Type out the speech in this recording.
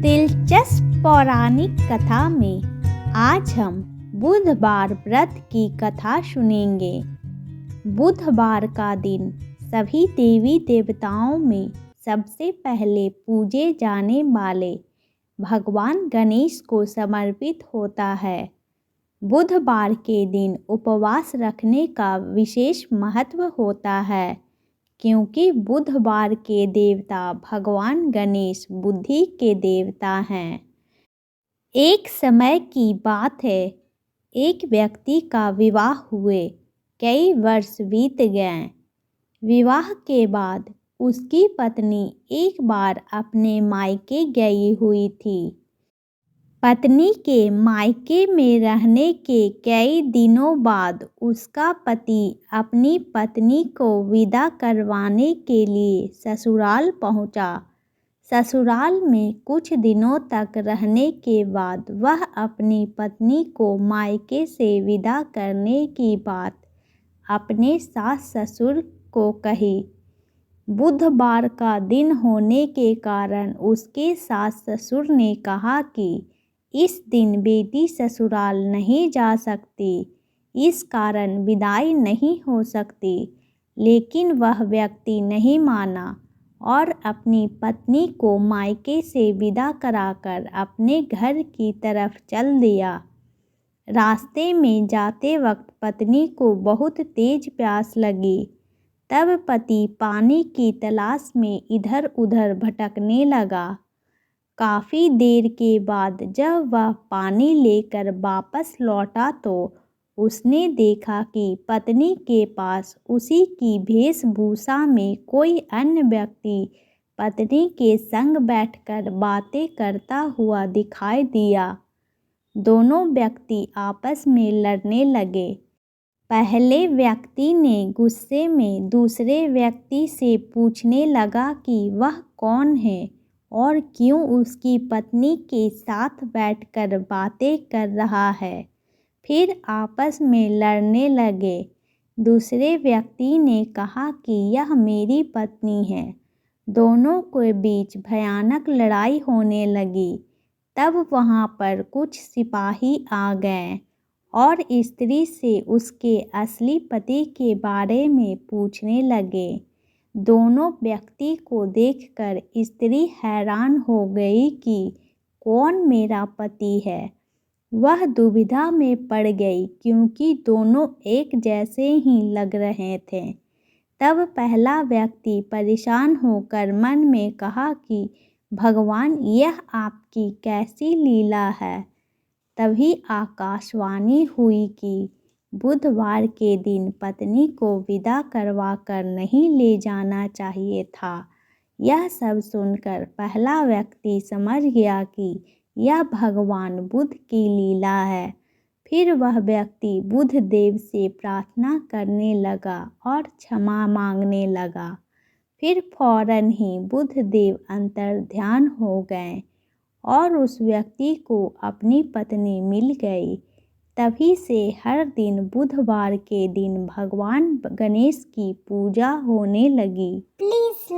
दिलचस्प पौराणिक कथा में आज हम बुधवार व्रत की कथा सुनेंगे। बुधवार का दिन सभी देवी देवताओं में सबसे पहले पूजे जाने वाले भगवान गणेश को समर्पित होता है। बुधवार के दिन उपवास रखने का विशेष महत्व होता है, क्योंकि बुधवार के देवता भगवान गणेश बुद्धि के देवता हैं। एक समय की बात है, एक व्यक्ति का विवाह हुए कई वर्ष बीत गए। विवाह के बाद उसकी पत्नी एक बार अपने मायके गई हुई थी। पत्नी के मायके में रहने के कई दिनों बाद उसका पति अपनी पत्नी को विदा करवाने के लिए ससुराल पहुंचा। ससुराल में कुछ दिनों तक रहने के बाद वह अपनी पत्नी को मायके से विदा करने की बात अपने सास ससुर को कही। बुधवार का दिन होने के कारण उसके सास ससुर ने कहा कि इस दिन बेटी ससुराल नहीं जा सकती, इस कारण विदाई नहीं हो सकती। लेकिन वह व्यक्ति नहीं माना और अपनी पत्नी को मायके से विदा कराकर अपने घर की तरफ चल दिया। रास्ते में जाते वक्त पत्नी को बहुत तेज प्यास लगी। तब पति पानी की तलाश में इधर उधर भटकने लगा। काफ़ी देर के बाद जब वह पानी लेकर वापस लौटा तो उसने देखा कि पत्नी के पास उसी की वेशभूषा में कोई अन्य व्यक्ति पत्नी के संग बैठकर बातें करता हुआ दिखाई दिया। दोनों व्यक्ति आपस में लड़ने लगे। पहले व्यक्ति ने गुस्से में दूसरे व्यक्ति से पूछने लगा कि वह कौन है और क्यों उसकी पत्नी के साथ बैठकर बातें कर रहा है। फिर आपस में लड़ने लगे। दूसरे व्यक्ति ने कहा कि यह मेरी पत्नी है। दोनों के बीच भयानक लड़ाई होने लगी। तब वहाँ पर कुछ सिपाही आ गए और स्त्री से उसके असली पति के बारे में पूछने लगे। दोनों व्यक्ति को देखकर स्त्री हैरान हो गई कि कौन मेरा पति है। वह दुविधा में पड़ गई, क्योंकि दोनों एक जैसे ही लग रहे थे। तब पहला व्यक्ति परेशान होकर मन में कहा कि भगवान, यह आपकी कैसी लीला है। तभी आकाशवाणी हुई कि बुधवार के दिन पत्नी को विदा करवा कर नहीं ले जाना चाहिए था। यह सब सुनकर पहला व्यक्ति समझ गया कि यह भगवान बुध की लीला है। फिर वह व्यक्ति बुध देव से प्रार्थना करने लगा और क्षमा मांगने लगा। फिर फौरन ही बुध देव अंतर्ध्यान हो गए और उस व्यक्ति को अपनी पत्नी मिल गई। तभी से हर दिन बुधवार के दिन भगवान गणेश की पूजा होने लगी। प्लीज़